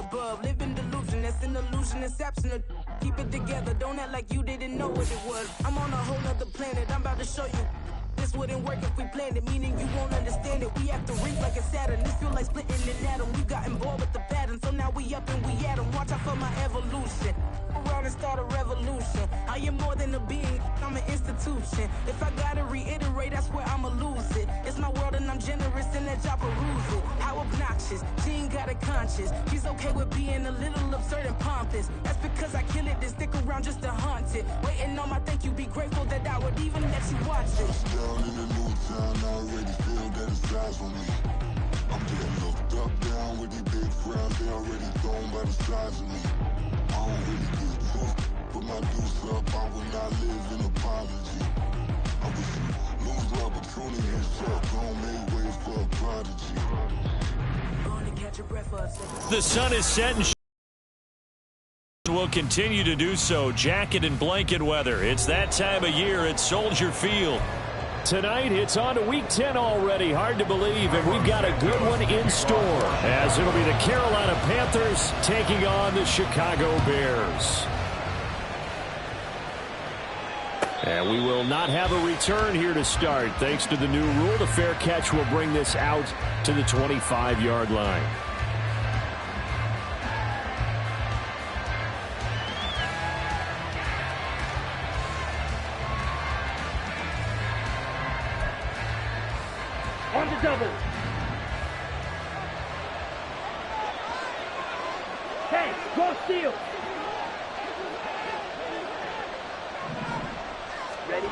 above. Living delusion, that's an illusion, it's absent. Keep it together, don't act like you didn't know what it was. I'm on a whole nother planet, I'm about to show you. This wouldn't work if we planned it, meaning you won't understand it. We have to reap like a Saturn. This feel like splitting an atom. We got bored with the pattern, so now we up and we at 'em. Watch out for my evolution. Around and start a revolution. I am more than a being, I'm an institution. If I gotta reiterate, that's where I'ma lose it. It's my world and I'm generous and let y'all peruse it. How obnoxious, she ain't got a conscience. She's okay with being a little absurd and pompous. That's because I kill it, then stick around just to haunt it. Waiting on my thank you, be grateful that I would even let you watch it. Down in the new town, I already feel that it's eyes on me. I'm getting looked up, down with these big frowns, they already thrown by the size of me. I don't really give a fuck, put my deuce up, I will not live in apology. I wish you lose the opportunity and suck, gon' make way for a prodigy. The sun is set and will continue to do so. Jacket and blanket weather. It's that time of year at Soldier Field. Tonight, it's on to Week 10 already. Hard to believe, and we've got a good one in store, as it'll be the Carolina Panthers taking on the Chicago Bears. And we will not have a return here to start. Thanks to the new rule, the fair catch will bring this out to the 25-yard line. On the double. Hey, go steal. Ready?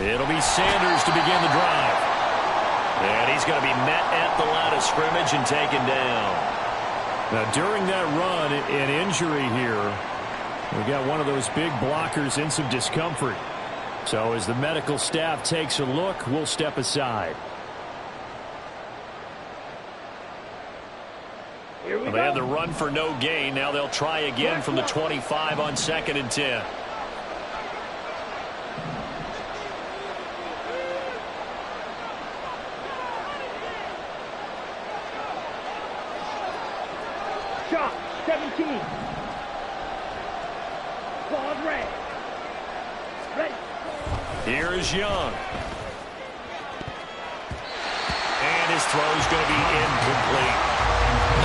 It'll be Sanders to begin the drive. And he's going to be met at the line of scrimmage and taken down. Now, during that run, an injury here. We got one of those big blockers in some discomfort. So as the medical staff takes a look, we'll step aside. They had the run for no gain. Now they'll try again from the 25 on 2nd and 10. Shot, 17. Ball red. Ready. Here is Young. And his throw is going to be incomplete.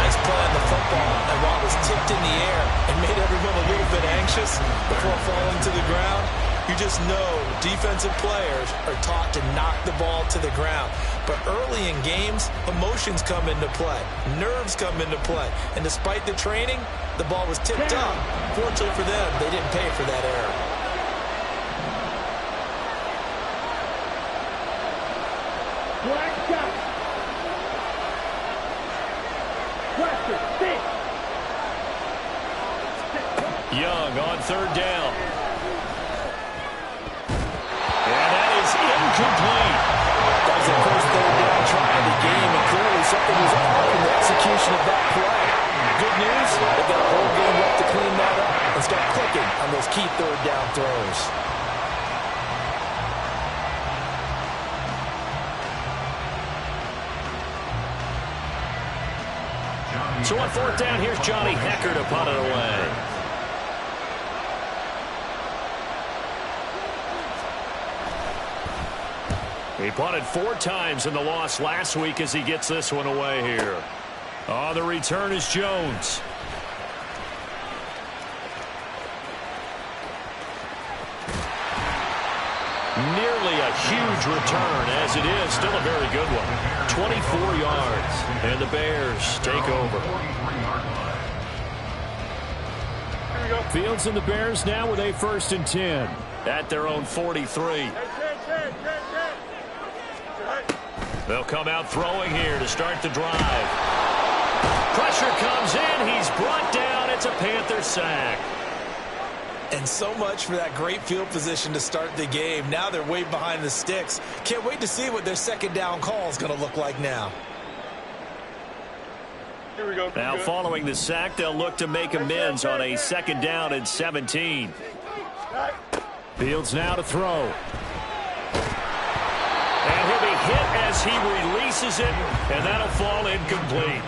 Nice play on the football. And while it was tipped in the air and made everyone a little bit anxious before falling to the ground, you just know defensive players are taught to knock the ball to the ground. But early in games, emotions come into play. Nerves come into play. And despite the training, the ball was tipped up. Fortunately for them, they didn't pay for that error. Black shot. Pressure, six. Young on 3rd down. And that is incomplete. That was the first 3rd down try of the game, and clearly something was off in the execution of that play. Good news, they've got a whole game left to clean that up and start clicking on those key 3rd down throws. So on 4th down, here's Johnny Hekker to punt it away. He punted 4 times in the loss last week as he gets this one away here. On the return is Jones. Nearly a huge return, as it is still a very good one. 24 yards, and the Bears take over. Fields and the Bears now with a 1st and 10 at their own 43. They'll come out throwing here to start the drive. Pressure comes in. He's brought down. It's a Panther sack. And so much for that great field position to start the game. Now they're way behind the sticks. Can't wait to see what their 2nd down call is going to look like now. Here we go. Now following the sack, they'll look to make amends on a 2nd down and 17. Fields now to throw. And he'll be hit as he releases it, and that'll fall incomplete.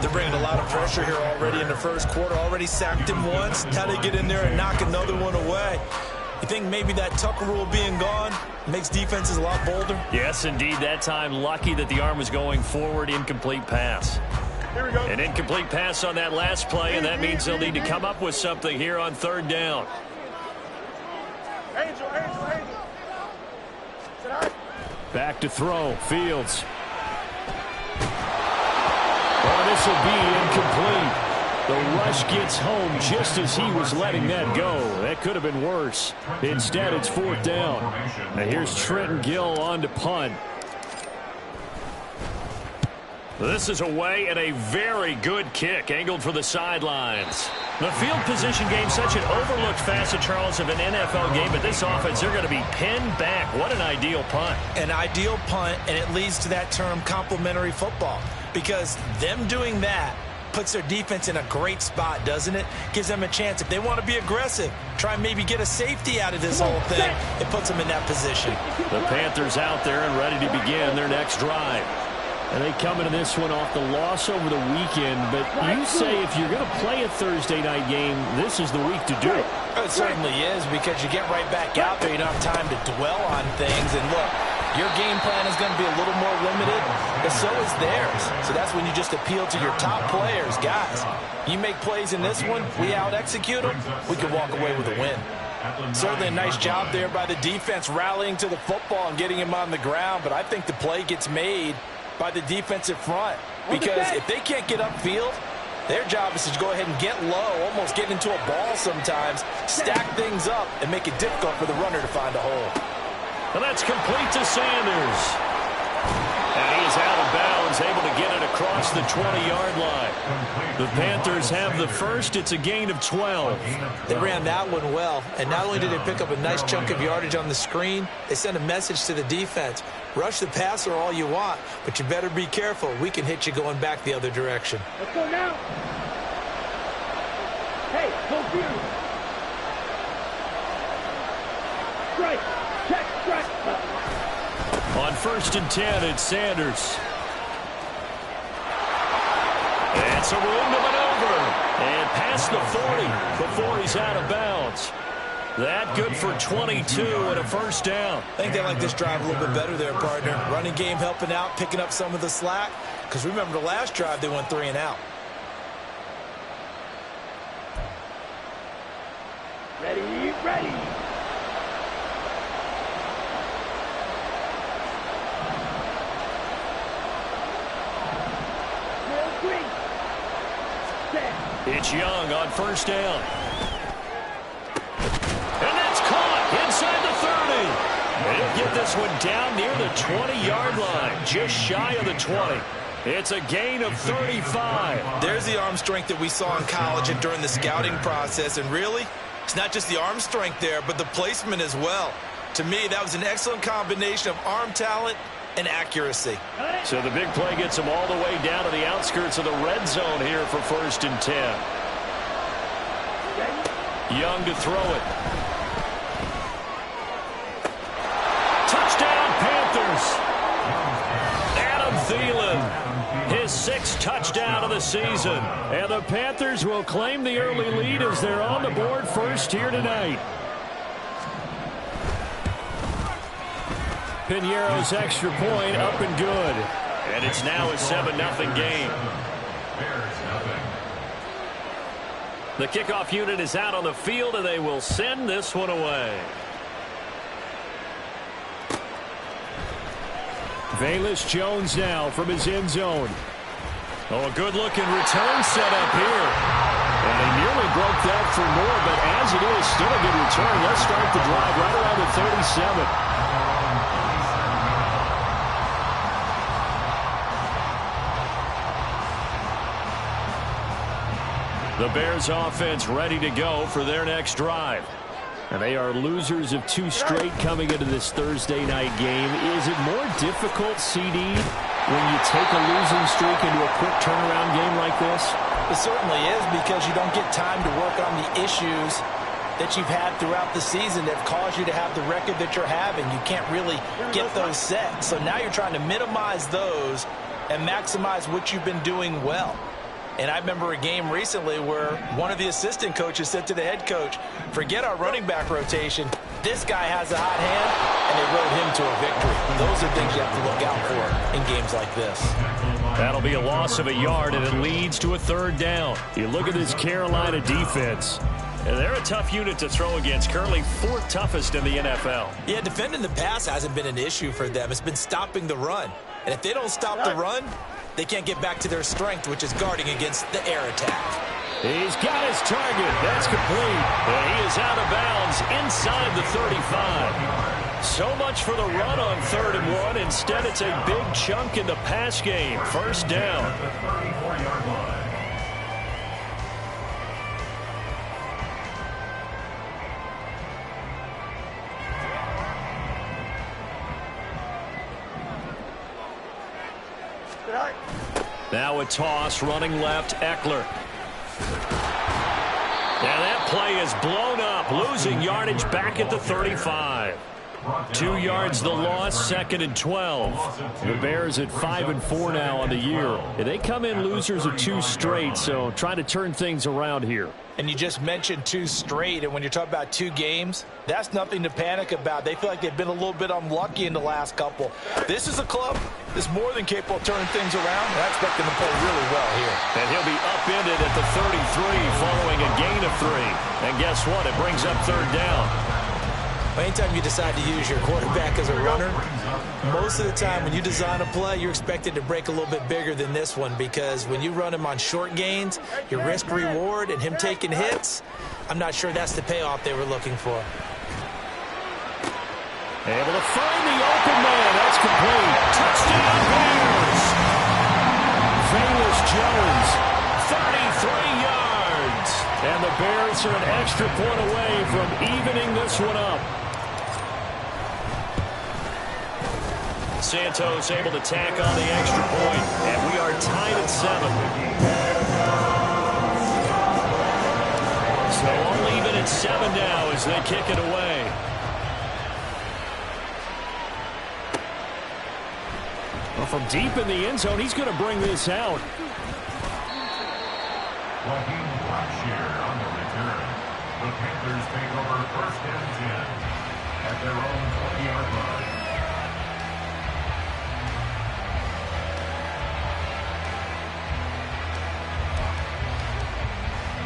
They're bringing a lot of pressure here already in the first quarter. Already sacked him once. Now they get in there and knock another one away. You think maybe that Tucker rule being gone makes defenses a lot bolder? Yes, indeed. That time, lucky that the arm was going forward. Incomplete pass. Here we go. An incomplete pass on that last play, and that means they'll need to come up with something here on third down. Angel. Back to throw. Fields. Oh, this will be incomplete. The rush gets home just as he was letting that go. That could have been worse. Instead, it's fourth down. Now here's Trenton Gill on to punt. This is away and a very good kick angled for the sidelines. The field position game, such an overlooked facet, Charles, of an NFL game, but this offense, they're going to be pinned back. What an ideal punt. An ideal punt, and it leads to that term complementary football, because them doing that puts their defense in a great spot, doesn't it? Gives them a chance. If they want to be aggressive, try and maybe get a safety out of this whole thing, it puts them in that position. The Panthers out there and ready to begin their next drive. And they come into this one off the loss over the weekend, but you say if you're going to play a Thursday night game, this is the week to do it. It certainly is, because you get right back out there. You don't have time to dwell on things. And look, your game plan is going to be a little more limited, but so is theirs. So that's when you just appeal to your top players. Guys, you make plays in this one, we out-execute them, we can walk away with a win. Certainly a nice job there by the defense rallying to the football and getting him on the ground, but I think the play gets made by the defensive front, because if they can't get upfield, their job is to go ahead and get low, almost get into a ball sometimes, stack things up, and make it difficult for the runner to find a hole. And that's complete to Sanders. And he is out of bounds, able to get it across the 20-yard line. The Panthers have the first. It's a gain of 12. They ran that one well, and not only did they pick up a nice chunk of yardage on the screen, they sent a message to the defense. Rush the passer all you want, but you better be careful. We can hit you going back the other direction. Let's go now. Hey, go field. Strike. Check, strike. On 1st and 10, it's Sanders. It's a room to maneuver. And past the 40 before he's out of bounds. That good for 22 and a first down. I think they like this drive a little bit better there, partner. Running game helping out, picking up some of the slack. Because remember, the last drive, they went 3 and out. Ready. It's Young on first down. And that's caught inside the 30. He'll get this one down near the 20-yard line, just shy of the 20. It's a gain of 35. There's the arm strength that we saw in college and during the scouting process. And really, it's not just the arm strength there, but the placement as well. To me, that was an excellent combination of arm talent and accuracy. So the big play gets him all the way down to the outskirts of the red zone here for 1st and 10. Young to throw it. Touchdown, Panthers. Adam Thielen, his 6th touchdown of the season. And the Panthers will claim the early lead as they're on the board first here tonight. Piñeiro's extra point up and good. And it's now a 7-0 game. The kickoff unit is out on the field, and they will send this one away. Velus Jones now from his end zone. Oh, a good-looking return set up here. And he nearly broke that for more, but as it is, still a good return. Let's start the drive right around the 37. The Bears offense ready to go for their next drive. And they are losers of 2 straight coming into this Thursday night game. Is it more difficult, CD, when you take a losing streak into a quick turnaround game like this? It certainly is, because you don't get time to work on the issues that you've had throughout the season that have caused you to have the record that you're having. You can't really get those set. So now you're trying to minimize those and maximize what you've been doing well. And I remember a game recently where one of the assistant coaches said to the head coach, forget our running back rotation. This guy has a hot hand, and they rode him to a victory. Those are things you have to look out for in games like this. That'll be a loss of a yard, and it leads to a third down. You look at this Carolina defense, and they're a tough unit to throw against, currently 4th toughest in the NFL. Yeah, defending the pass hasn't been an issue for them. It's been stopping the run. And if they don't stop the run, they can't get back to their strength, which is guarding against the air attack. He's got his target. That's complete. And he is out of bounds inside the 35. So much for the run on 3rd and 1. Instead, it's a big chunk in the pass game. First down. Now a toss, running left, Eckler. And that play is blown up, losing yardage back at the 35. 2 yards the loss, 2nd and 12. The Bears at 5-4 now on the year. They come in losers of 2 straight, so trying to turn things around here. And you just mentioned 2 straight, and when you're talking about 2 games, that's nothing to panic about. They feel like they've been a little bit unlucky in the last couple. This is a club that's more than capable of turning things around, and I expect them to play really well here. And he'll be upended at the 33 following a gain of 3. And guess what? It brings up 3rd down. Anytime you decide to use your quarterback as a runner, most of the time when you design a play, you're expected to break a little bit bigger than this one, because when you run him on short gains, your risk-reward and him taking hits, I'm not sure that's the payoff they were looking for. Able to find the open man. That's complete. Touchdown Bears. Velus Jones, 33 yards. And the Bears are an extra point away from evening this one up. Santos able to tack on the extra point, and we are tied at 7. So all even at 7 now as they kick it away. Well, from deep in the end zone, he's going to bring this out. Joaquin Blackshear on the return. The Panthers take over 1st and 10 at their own 20-yard line.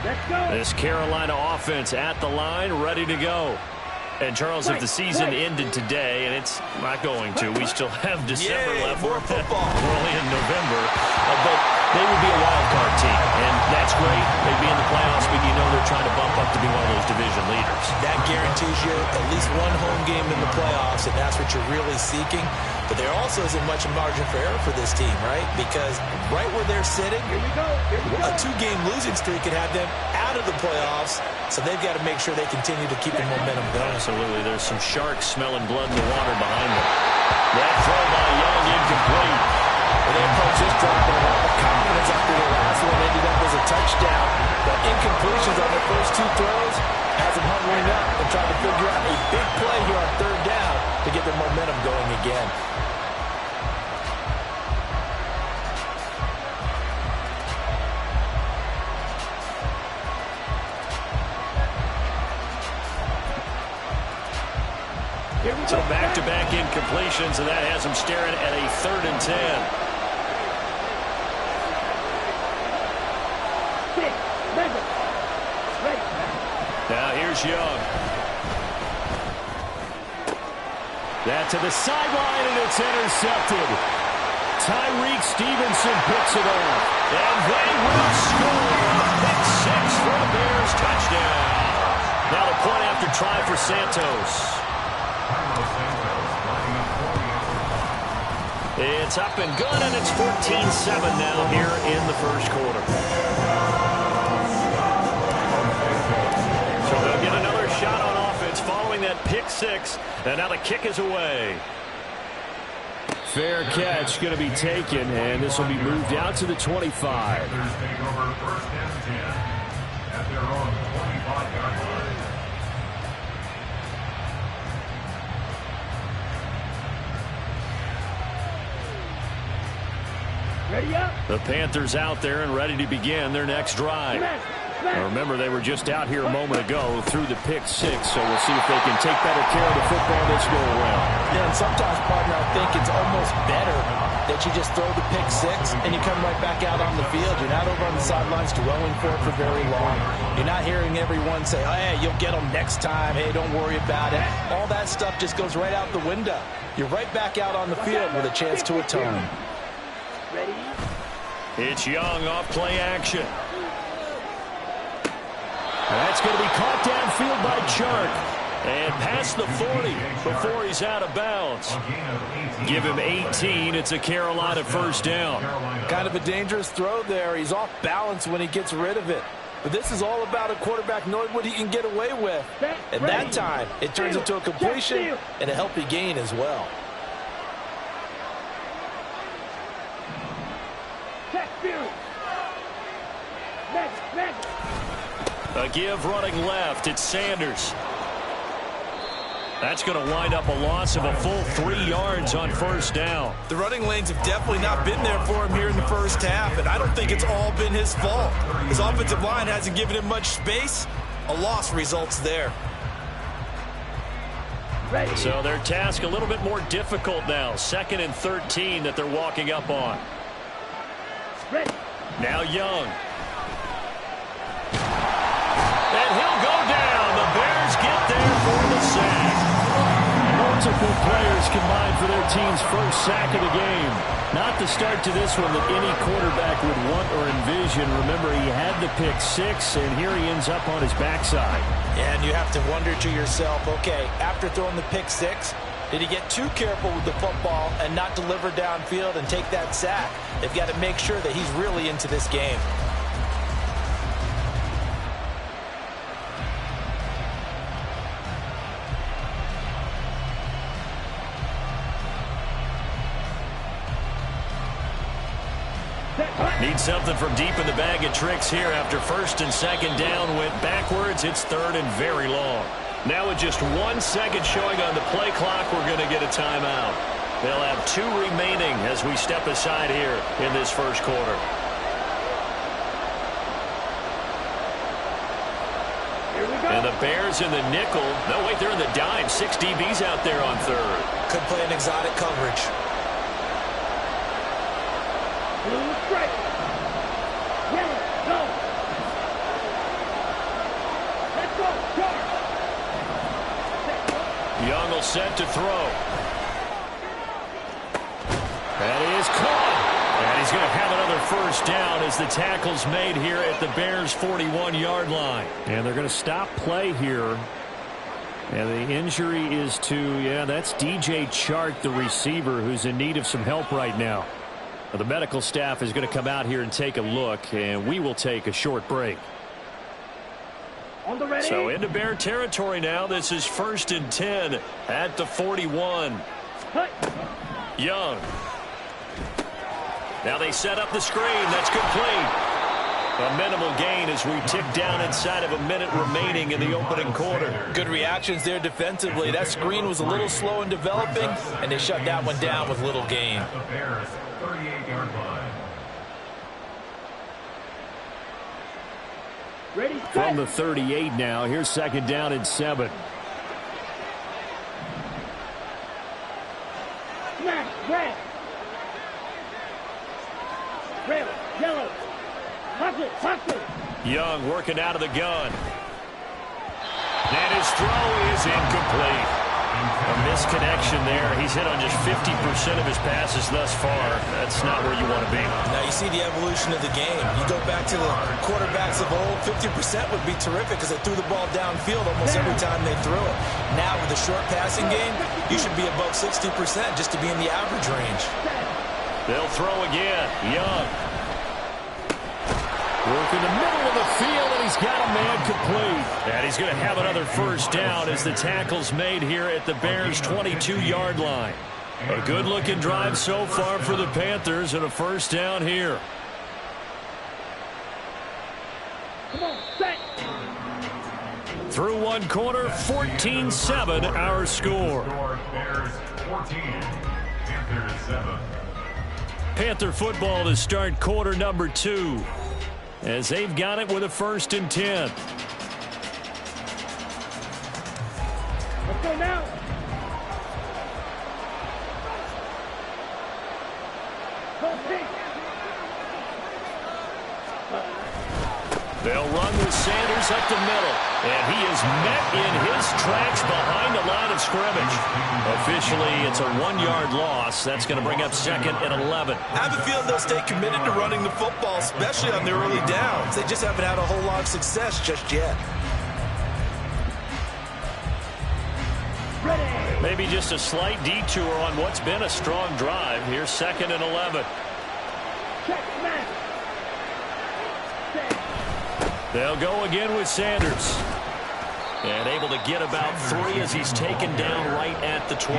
Let's go. This Carolina offense at the line, ready to go. And, Charles, if the season ended today, and it's not going to, we still have December left. More football. We're only in November. But they would be a wild card team, and that's great. They'd be in the playoffs, but you know they're trying to bump up to be one of those division leaders. That guarantees you at least one home game in the playoffs, and that's what you're really seeking. But there also isn't much margin for error for this team, right? Because right where they're sitting, a 2-game losing streak could have them out of the playoffs, so they've got to make sure they continue to keep the momentum going. Absolutely. There's some sharks smelling blood in the water behind them. That throw by Young incomplete. And they approach this drive with a lot of confidence after their last one ended up as a touchdown. But incompletions on their first 2 throws has them hovering up and trying to figure out a big play here on 3rd down to get their momentum going again. So back-to-back incompletions, and that has them staring at a 3rd and 10. Now here's Young. That to the sideline, and it's intercepted. Tyreek Stevenson picks it off. And they will score. Pick 6 for the Bears. Touchdown. Now the point after try for Santos. It's up and good, and it's 14-7 now here in the first quarter. So they'll get another shot on offense following that pick 6, and now the kick is away. Fair catch going to be taken, and this will be moved out to the 25. Panthers take over 1st and 10 at their own 25-yard line. Ready up. The Panthers out there and ready to begin their next drive. Now remember, they were just out here a moment ago through the pick six, so we'll see if they can take better care of the football this go around. Yeah, and sometimes, partner, I think it's almost better that you just throw the pick six and you come right back out on the field. You're not over on the sidelines dwelling for it for very long. You're not hearing everyone say, oh, hey, you'll get them next time. Hey, don't worry about it. All that stuff just goes right out the window. You're right back out on the field with a chance to atone. Ready. It's Young off play action. That's going to be caught downfield by Chark. And past the 40 before he's out of bounds. Give him 18. It's a Carolina first down. Kind of a dangerous throw there. He's off balance when he gets rid of it. But this is all about a quarterback knowing what he can get away with. And that time, it turns into a completion and a healthy gain as well. A give running left. It's Sanders. That's going to wind up a loss of a full 3 yards on first down. The running lanes have definitely not been there for him here in the first half, and I don't think it's all been his fault. His offensive line hasn't given him much space. A loss results there. So their task a little bit more difficult now. 2nd and 13 that they're walking up on. Now Young. And he'll go down. The Bears get there for the sack. Multiple players combined for their team's first sack of the game. Not the start to this one that any quarterback would want or envision. Remember, he had the pick six, and here he ends up on his backside. And you have to wonder to yourself, okay, after throwing the pick six, did he get too careful with the football and not deliver downfield and take that sack? They've got to make sure that he's really into this game. Need something from deep in the bag of tricks here. After 1st and 2nd down went backwards, it's 3rd and very long. Now with just 1 second showing on the play clock, we're going to get a timeout. They'll have 2 remaining as we step aside here in this first quarter. Here we go. And the Bears in the nickel. No, wait, they're in the dime. 6 DBs out there on 3rd. Could play an exotic coverage. Blue strike. Yellow, go. Let's go, charge. Young will set to throw. That is caught. And he's going to have another first down as the tackle's made here at the Bears' 41-yard line. And they're going to stop play here. And the injury is to, that's DJ Chark, the receiver, who's in need of some help right now. The medical staff is going to come out here and take a look, and we will take a short break. On the ready. So into Bear territory now. This is 1st and 10 at the 41. Cut. Young. Now they set up the screen. That's complete. A minimal gain as we tick down inside of a minute remaining in the opening quarter. Good reactions there defensively. That screen was a little slow in developing, and they shut that one down with little gain. At the Bears' 38-yard line. Ready, From the 38 now. Here's 2nd down and 7. Smash, red. Red, yellow. Hustle. Young working out of the gun. And his throw is incomplete. A misconnection there. He's hit on just 50% of his passes thus far. That's not where you want to be. Now you see the evolution of the game. You go back to the quarterbacks of old, 50% would be terrific because they threw the ball downfield almost every time they threw it. Now with the short passing game, you should be above 60% just to be in the average range. They'll throw again. Young. Work in the middle of the field, and he's got a man complete. And he's going to have another first down as the tackle's made here at the Bears' 22-yard line. A good-looking drive so far for the Panthers, and a first down here. Come on, set. Through one quarter, 14-7 our score. Bears 14, Panthers 7. Panther football to start quarter number 2, as they've got it with a 1st and 10. Let's go now. Go pick. They'll run with Sanders up the middle, and he is met in his tracks behind the line of scrimmage. Officially, it's a 1-yard loss. That's going to bring up 2nd and 11. I have a feeling they'll stay committed to running the football, especially on the early downs. They just haven't had a whole lot of success just yet. Ready. Maybe just a slight detour on what's been a strong drive. Here's 2nd and 11. Check, man. Set. They'll go again with Sanders. And able to get about 3 as he's taken down right at the 20.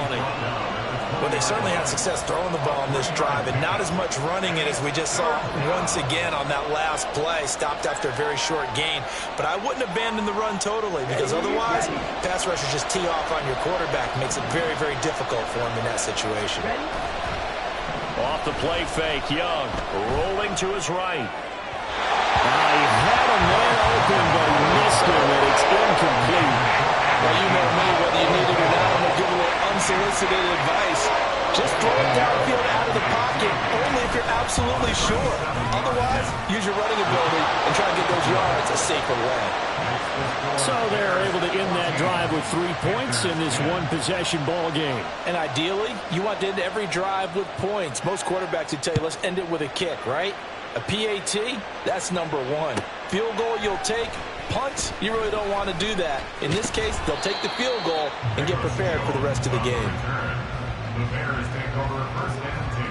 Well, they certainly had success throwing the ball in this drive, and not as much running it as we just saw once again on that last play. Stopped after a very short gain. But I wouldn't abandon the run totally, because otherwise, pass rushers just tee off on your quarterback. Makes it very, very difficult for him in that situation. Off the play fake, Young rolling to his right. He had a man open, but he missed him, and it's incomplete. Well, you know me, whether you need it or not, I'm going to give a little unsolicited advice. Just throw it downfield out of the pocket, only if you're absolutely sure. Otherwise, use your running ability and try to get those yards a safer way. So they're able to end that drive with 3 points in this one-possession ball game. And ideally, you want to end every drive with points. Most quarterbacks would tell you, let's end it with a kick, right? A PAT, that's number 1. Field goal you'll take. Punts, you really don't want to do that. In this case, they'll take the field goal and get prepared for the rest of the game. The Bears take over 1st and 10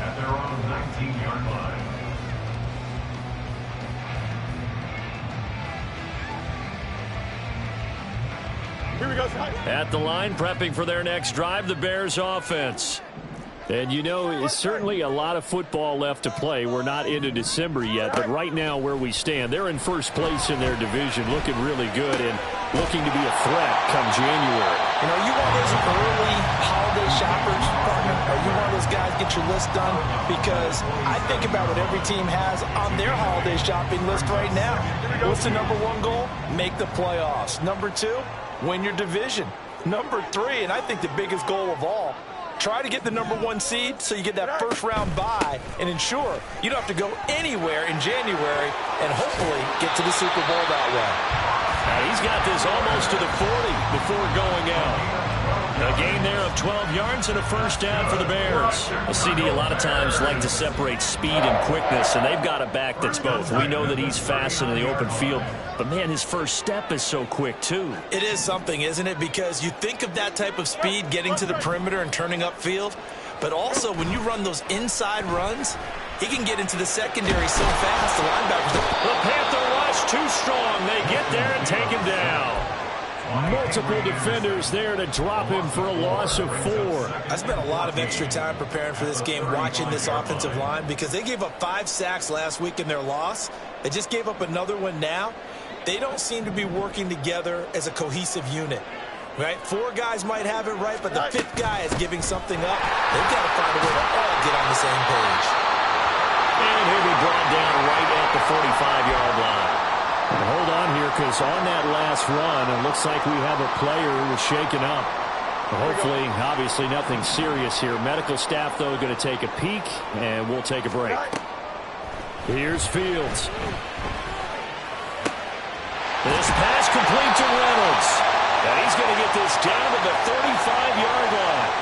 at their own 19-yard line. Here we go, At the line, prepping for their next drive, the Bears offense. And, you know, it's certainly a lot of football left to play. We're not into December yet, but right now where we stand, they're in first place in their division, looking really good and looking to be a threat come January. You know, you want those early holiday shoppers, partner, or you want those guys get your list done? Because I think about what every team has on their holiday shopping list right now. What's the number 1 goal? Make the playoffs. Number 2, win your division. Number 3, and I think the biggest goal of all, try to get the number 1 seed so you get that first-round bye and ensure you don't have to go anywhere in January and hopefully get to the Super Bowl that way. Now he's got this almost to the 40 before going out. A gain there of 12 yards and a first down for the Bears. A CD a lot of times like to separate speed and quickness, and they've got a back that's both. We know that he's fast in the open field, but, man, his first step is so quick, too. It is something, isn't it? Because you think of that type of speed getting to the perimeter and turning upfield, but also when you run those inside runs, he can get into the secondary so fast, the linebackers don't. The Panther rush too strong. They get there and take him down. Multiple defenders there to drop him for a loss of 4. I spent a lot of extra time preparing for this game watching this offensive line because they gave up 5 sacks last week in their loss. They just gave up another one now. They don't seem to be working together as a cohesive unit. Right? 4 guys might have it right, but the 5th guy is giving something up. They've got to find a way to all get on the same page. And he'll be brought down right at the 45-yard line. And hold on here, because on that last run, it looks like we have a player who was shaken up. Hopefully, obviously, nothing serious here. Medical staff, though, going to take a peek, and we'll take a break. Here's Fields. This pass complete to Reynolds. And he's going to get this down to the 35-yard line.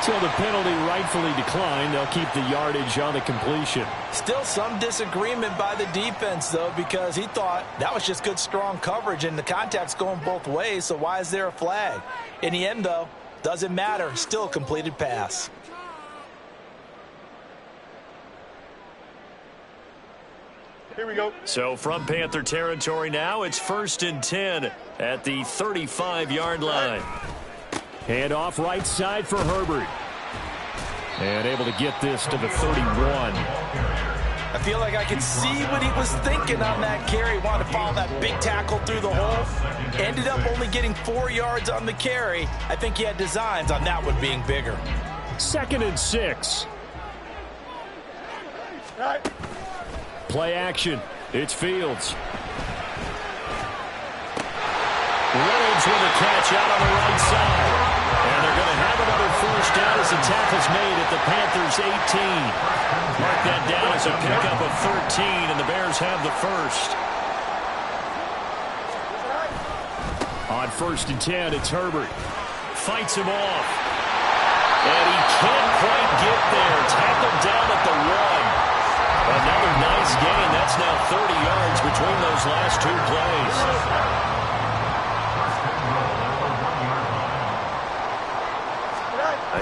So the penalty rightfully declined. They'll keep the yardage on the completion. Still some disagreement by the defense, though, because he thought that was just good, strong coverage, and the contact's going both ways, so why is there a flag? In the end, though, doesn't matter. Still a completed pass. Here we go. So from Panther territory now, it's 1st and 10 at the 35-yard line. Hand off right side for Herbert. And able to get this to the 31. I feel like I can see what he was thinking on that carry. Wanted to follow that big tackle through the hole. Ended up only getting 4 yards on the carry. I think he had designs on that one being bigger. 2nd and 6. Play action. It's Fields. Reynolds with a catch out on the right side. And they're going to have another first down as the tackle's made at the Panthers' 18. Mark that down as a pickup of 13, and the Bears have the first. On 1st and 10, it's Herbert. Fights him off. And he can't quite get there. Tackled down at the 1. Another nice gain. That's now 30 yards between those last 2 plays.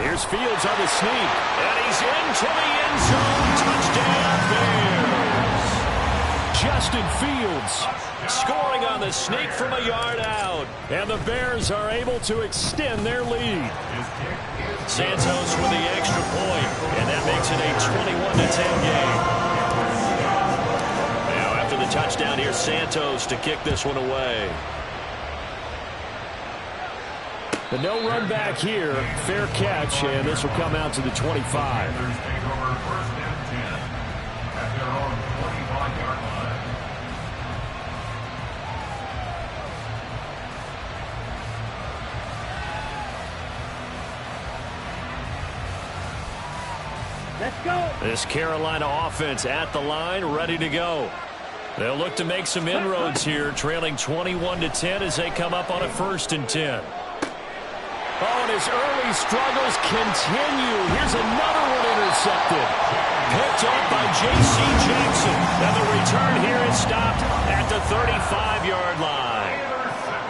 Here's Fields on the sneak. And he's into the end zone. Touchdown, Bears. Justin Fields scoring on the sneak from a yard out. And the Bears are able to extend their lead. Santos with the extra point. And that makes it a 21-10 game. Now after the touchdown, here's Santos to kick this one away. The no run back here, fair catch, and this will come out to the 25. Panthers take over 1st and 10 at their own 25-yard line. Let's go. This Carolina offense at the line, ready to go. They'll look to make some inroads here, trailing 21-10 as they come up on a 1st and 10. Oh, and his early struggles continue. Here's another one intercepted. Picked up by J.C. Jackson. And the return here is stopped at the 35-yard line.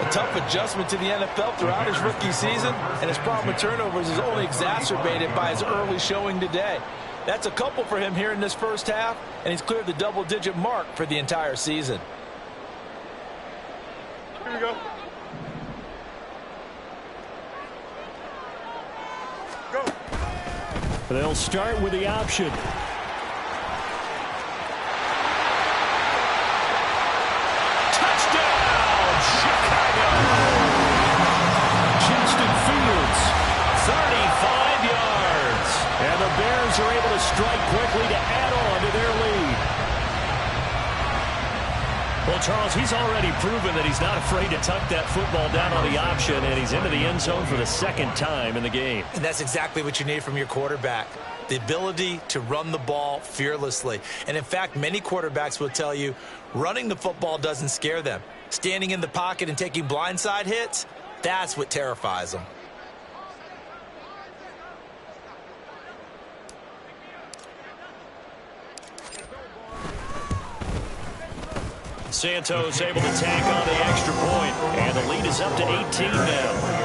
A tough adjustment to the NFL throughout his rookie season, and his problem with turnovers is only exacerbated by his early showing today. That's a couple for him here in this first half, and he's cleared the double-digit mark for the entire season. Here we go. Go. They'll start with the option. Touchdown, Chicago! Justin Fields, 35 yards. And the Bears are able to strike quickly to add on to their lead. Well, Charles, he's already proven that he's not afraid to tuck that football down on the option, and he's into the end zone for the 2nd time in the game. And that's exactly what you need from your quarterback, the ability to run the ball fearlessly. And, in fact, many quarterbacks will tell you running the football doesn't scare them. Standing in the pocket and taking blindside hits, that's what terrifies them. Santos able to tack on the extra point, and the lead is up to 18 now.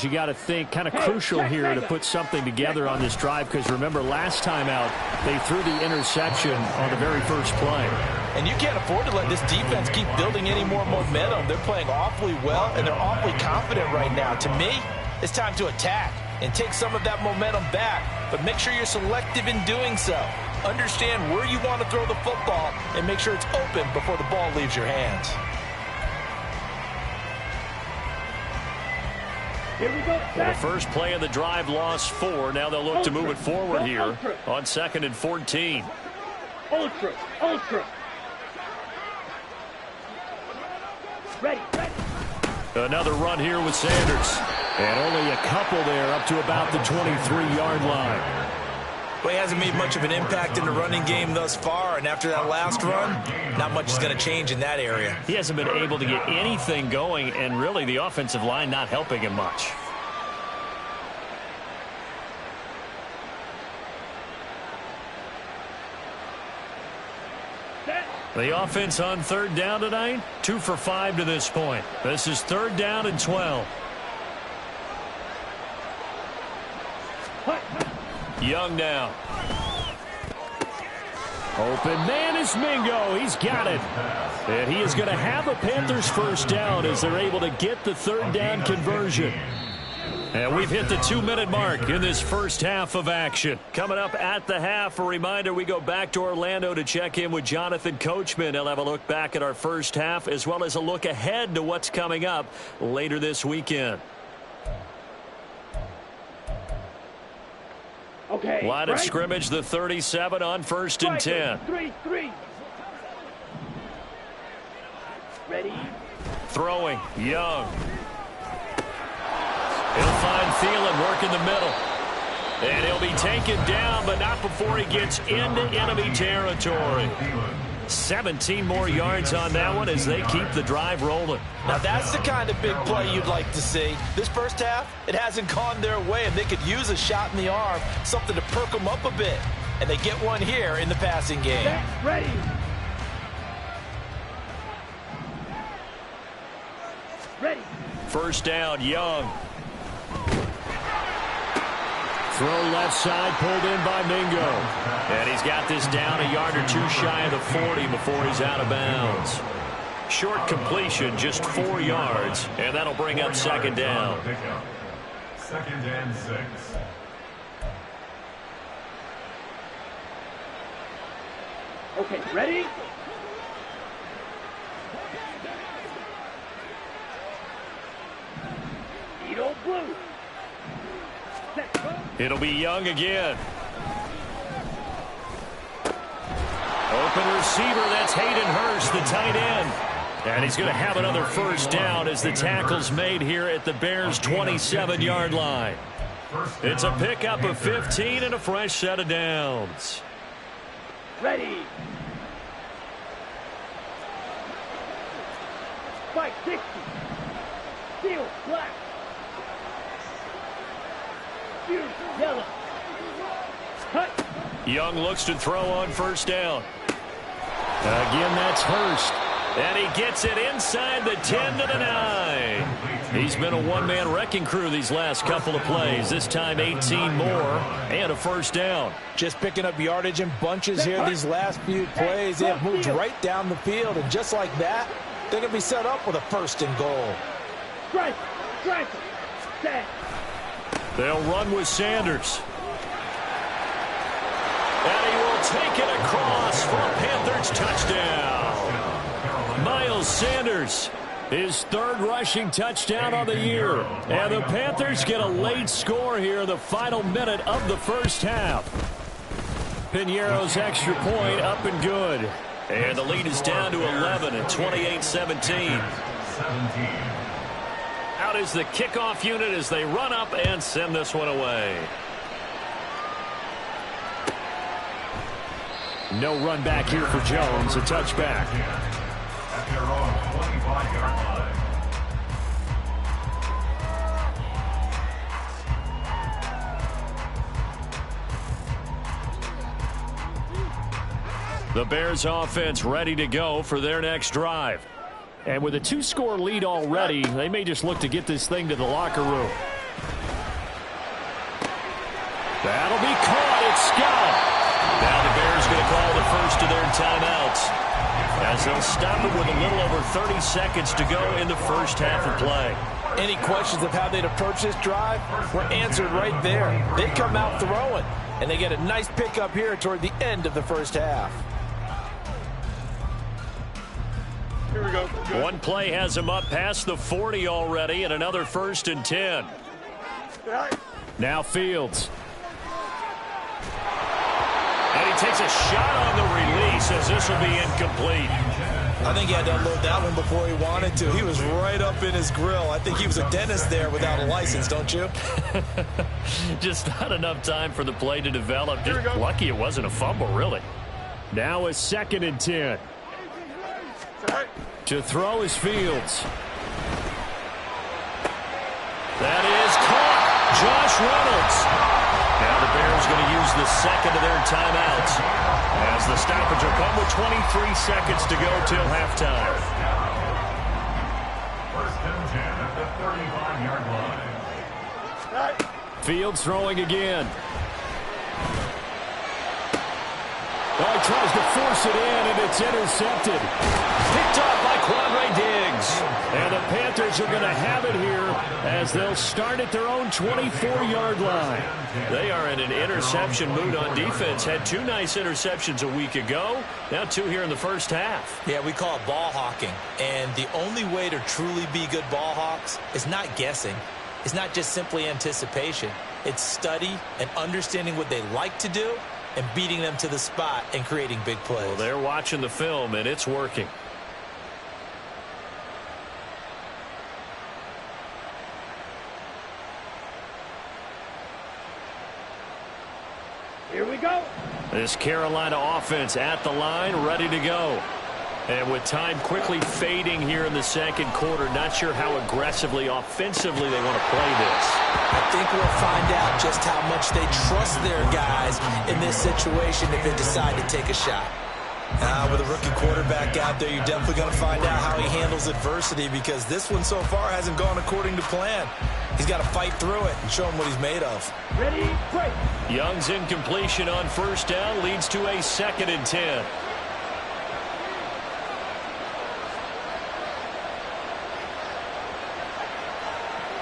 You got to think kind of crucial here to put something together on this drive, because remember last time out they threw the interception on the very first play. And you can't afford to let this defense keep building any more momentum. They're playing awfully well, and they're awfully confident right now. To me, it's time to attack and take some of that momentum back, but make sure you're selective in doing so. Understand where you want to throw the football and make sure it's open before the ball leaves your hands. Here we go. Well, the first play of the drive lost 4. Now they'll look to move it forward here on 2nd and 14. Ultra. Ready. Another run here with Sanders. And only a couple there up to about the 23-yard line. Well, he hasn't made much of an impact in the running game thus far, and after that last run, not much is going to change in that area. He hasn't been able to get anything going, and really the offensive line not helping him much. The offense on 3rd down tonight, 2 for 5 to this point. This is 3rd down and 12. Young now. Open man is Mingo. He's got it. And he is going to have a Panthers first down as they're able to get the 3rd down conversion. And we've hit the 2-minute mark in this first half of action. Coming up at the half, a reminder, we go back to Orlando to check in with Jonathan Coachman. He'll have a look back at our first half as well as a look ahead to what's coming up later this weekend. Okay. Line of scrimmage, the 37 on 1st and 10. 3-3. Ready? Throwing, Young. He'll find Thielen working the middle. And he'll be taken down, but not before he gets into enemy territory. 17 more yards on that one as they keep the drive rolling. Now that's the kind of big play you'd like to see. This first half, it hasn't gone their way, and they could use a shot in the arm, something to perk them up a bit. And they get one here in the passing game. Set, ready. Ready. First down, Young. Throw left side, pulled in by Mingo. And he's got this down a yard or two shy of the 40 before he's out of bounds. Short completion, just 4 yards, and that'll bring up second down. 2nd and 6. Okay, ready? Edo blue. Set, go. It'll be Young again. Open receiver, that's Hayden Hurst, the tight end. And he's going to have another first down as the tackle's made here at the Bears' 27-yard line. It's a pickup of 15 and a fresh set of downs. Ready. Spike 60. Steel black. Fuse yellow. Cut. Young looks to throw on first down. Again, that's Hurst. And he gets it inside the 10 to the 9. He's been a one-man wrecking crew these last couple of plays. This time 18 more and a first down. Just picking up yardage in bunches here these last few plays. They have moved right down the field, and just like that, they're going to be set up with a 1st and goal. Strike. Strike. Set. They'll run with Sanders. And he will take it across for a Panthers touchdown. Miles Sanders, his 3rd rushing touchdown on the year. And the Panthers get a late score here in the final minute of the first half. Piñeiro's extra point up and good. And the lead is down to 11 at 28-17. Out is the kickoff unit as they run up and send this one away. No run back here for Jones, a touchback. At their own 25-yard line. The Bears offense ready to go for their next drive. And with a 2-score lead already, they may just look to get this thing to the locker room. That'll be caught. It's Scott. Now the Bears going to call the first of their timeouts, as they'll stop it with a little over 30 seconds to go in the first half of play. Any questions of how they'd approach this drive were answered right there. They come out throwing, and they get a nice pickup here toward the end of the first half. Here we go. One play has him up past the 40 already, and another 1st and 10. Now Fields. And he takes a shot on the release as this will be incomplete. I think he had to unload that one before he wanted to. He was right up in his grill. I think he was a dentist there without a license, don't you? Just not enough time for the play to develop. Just lucky it wasn't a fumble, really. Now a 2nd and 10. To throw is Fields. That is caught. Josh Reynolds. Now the Bears going to use the 2nd of their timeouts, as the stoppage will come with 23 seconds to go till halftime. 1st and 10 at the 35-yard line. Fields throwing again. Oh, he tries to force it in, and it's intercepted. Picked off by Quandre Diggs. And the Panthers are going to have it here as they'll start at their own 24-yard line. They are in an interception mood on defense. Had 2 nice interceptions a week ago. Now 2 here in the first half. Yeah, we call it ball hawking. And the only way to truly be good ball hawks is not guessing. It's not just simply anticipation. It's study and understanding what they like to do and beating them to the spot and creating big plays. Well, they're watching the film, and it's working. Here we go. This Carolina offense at the line, ready to go. And with time quickly fading here in the second quarter, not sure how aggressively, offensively they want to play this. I think we'll find out just how much they trust their guys in this situation if they decide to take a shot. With a rookie quarterback out there, you're definitely going to find out how he handles adversity because this one so far hasn't gone according to plan. He's got to fight through it and show him what he's made of. Ready, break. Young's incompletion on first down leads to a 2nd and 10.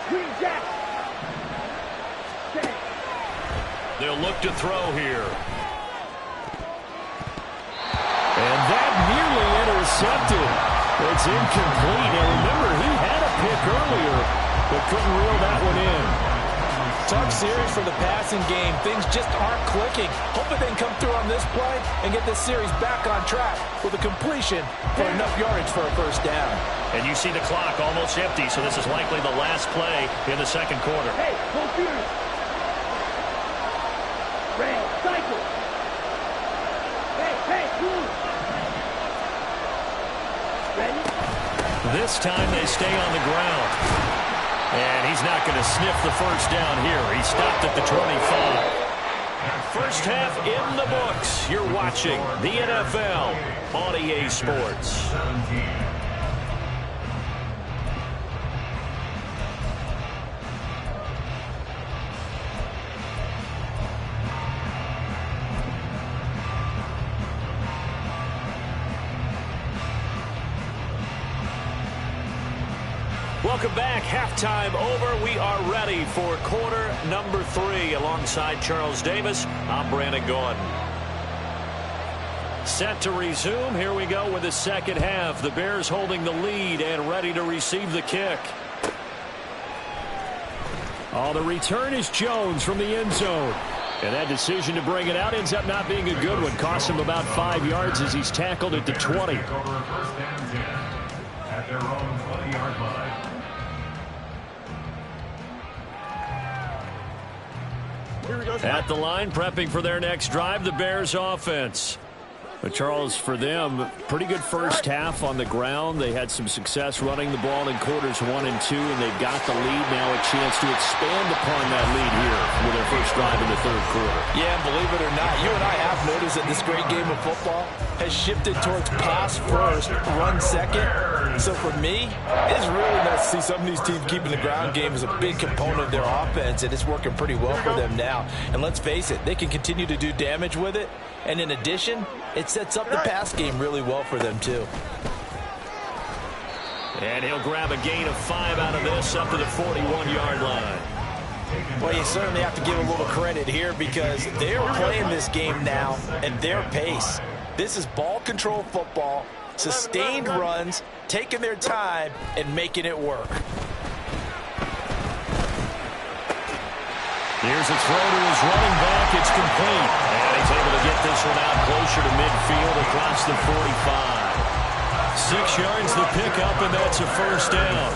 Green Jack. Set. They'll look to throw here. And that nearly intercepted. It's incomplete. Now remember, he had a pick earlier, but couldn't reel that one in. Tough series for the passing game. Things just aren't clicking. Hoping they can come through on this play and get this series back on track with a completion for enough yardage for a first down. And you see the clock almost empty, so this is likely the last play in the second quarter. Hey, computer. Red, cycle. Hey, cool. Ready? This time they stay on the ground. And he's not going to sniff the first down here. He stopped at the 25. First half in the books. You're watching the NFL on EA Sports. Welcome back. Halftime over. We are ready for quarter number 3. Alongside Charles Davis, I'm Brandon Gordon. Set to resume. Here we go with the second half. The Bears holding the lead and ready to receive the kick. Oh, the return is Jones from the end zone. And that decision to bring it out ends up not being a good one. Costs him about 5 yards as he's tackled at the 20. At their own 20-yard line. At the line, prepping for their next drive, the Bears offense. But Charles, for them, pretty good first half on the ground. They had some success running the ball in quarters 1 and 2, and they've got the lead now, a chance to expand upon that lead here with their first drive in the third quarter. Yeah, and believe it or not, you and I have noticed that this great game of football has shifted towards pass first, run second. So for me, it's really nice to see some of these teams keeping the ground game as a big component of their offense, and it's working pretty well for them now. And let's face it, they can continue to do damage with it. And in addition, it sets up the pass game really well for them, too. And he'll grab a gain of 5 out of this up to the 41-yard line. Well, you certainly have to give a little credit here because they're playing this game now at their pace. This is ball control football, sustained runs, taking their time, and making it work. Here's a throw to his running back. It's complete. And he's able to get this one out closer to midfield across the 45. 6 yards the pickup, and that's a first down.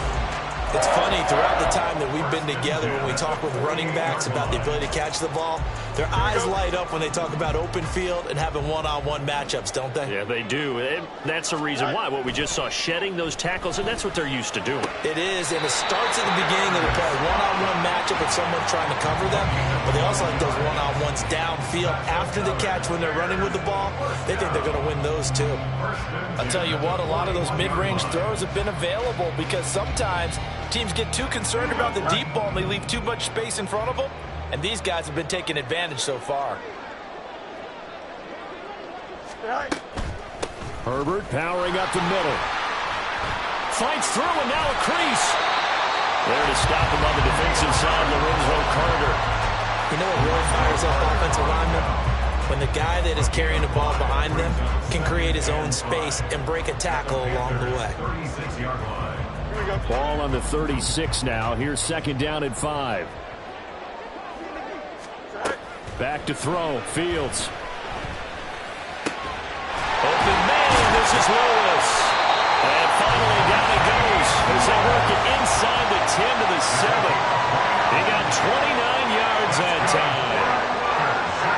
It's funny, throughout the time that we've been together, when we talk with running backs about the ability to catch the ball, their eyes light up when they talk about open field and having one-on-one matchups, don't they? Yeah, they do. And that's the reason why. What we just saw, shedding those tackles, and that's what they're used to doing. It is, and it starts at the beginning of the play. One-on-one matchup with someone trying to cover them, but they also like those one-on-ones downfield after the catch when they're running with the ball. They think they're going to win those, too. I'll tell you what, a lot of those mid-range throws have been available because sometimes teams get too concerned about the deep ball and they leave too much space in front of them, and these guys have been taking advantage so far. Herbert powering up the middle. fights through, and now a crease. There to stop him on the defensive side, Lorenzo Carter. You know what really fires up offensive linemen? When the guy that is carrying the ball behind them can create his own space and break a tackle along the way. 36-yard line. Ball on the 36 now. Here's second down and 5. Back to throw. Fields. Open man. This is Lewis. And finally down it goes as they work it inside the 10 to the 7. He got 29 yards that time.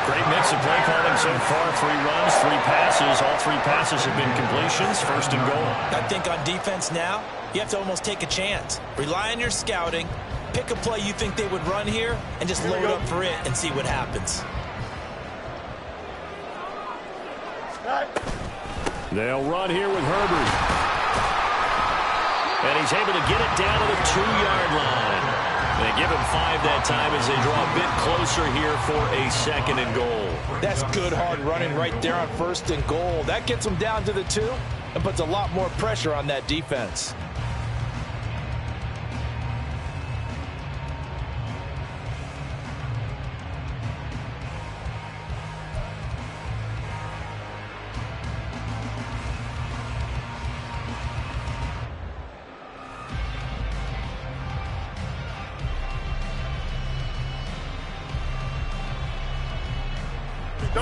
Great mix of play calling so far. 3 runs, 3 passes. All 3 passes have been completions. First and goal. I think on defense now, you have to almost take a chance. Rely on your scouting. Pick a play you think they would run here and just load up for it and see what happens. They'll run here with Herbert. And he's able to get it down to the 2-yard line. They give him 5 that time as they draw a bit closer here for a second and goal. That's good hard running right there on first and goal. That gets them down to the 2 and puts a lot more pressure on that defense.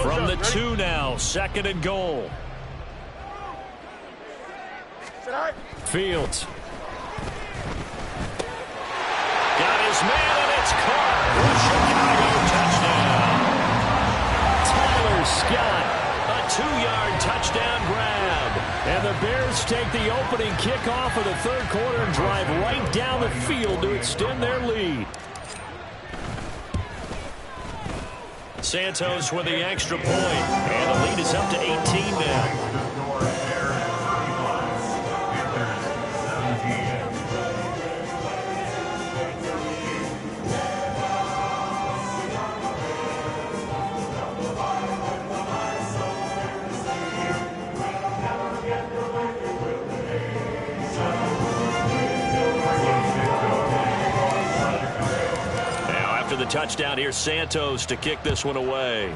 From the 2 now, second and goal. Fields. Got his man, and it's caught. Chicago touchdown. Tyler Scott, a 2-yard touchdown grab. And the Bears take the opening kickoff of the third quarter and drive right down the field to extend their lead. Santos with the extra point, and the lead is up to 18 now. The touchdown here, Santos to kick this one away.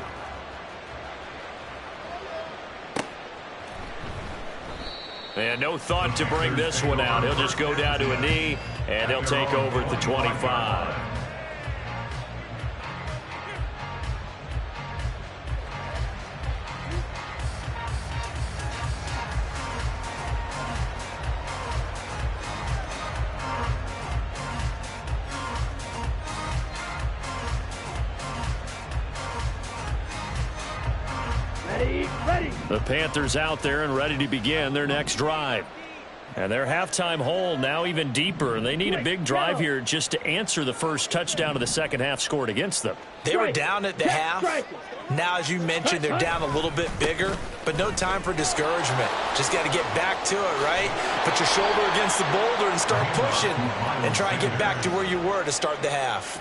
And no thought to bring this one out. He'll just go down to a knee, and he'll take over at the 25. The Panthers out there and ready to begin their next drive. And their halftime hole now even deeper. They need a big drive here just to answer the first touchdown of the second half scored against them. They were down at the half. Now, as you mentioned, they're down a little bit bigger, but no time for discouragement. Just got to get back to it, right? Put your shoulder against the boulder and start pushing and try and get back to where you were to start the half.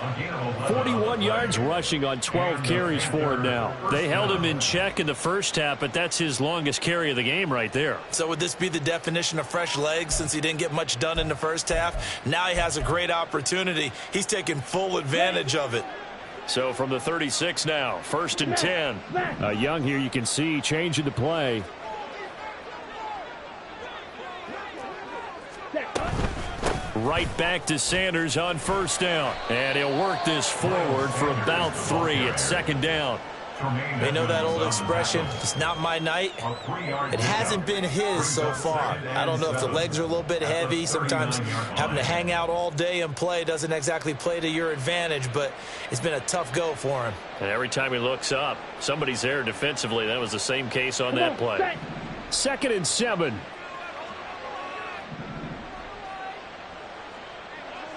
41 yards rushing on 12 carries for him now. They held him in check in the first half, but that's his longest carry of the game right there. So would this be the definition of fresh legs since he didn't get much done in the first half? Now he has a great opportunity. He's taking full advantage of it. So from the 36 now, first and 10. Young here, you can see changing the play. Right back to Sanders on first down. And he'll work this forward for about 3 at second down. They know that old expression, it's not my night. It hasn't been his so far. I don't know if the legs are a little bit heavy. Sometimes having to hang out all day and play doesn't exactly play to your advantage, but it's been a tough go for him. And every time he looks up, somebody's there defensively. That was the same case on that play. Second and 7.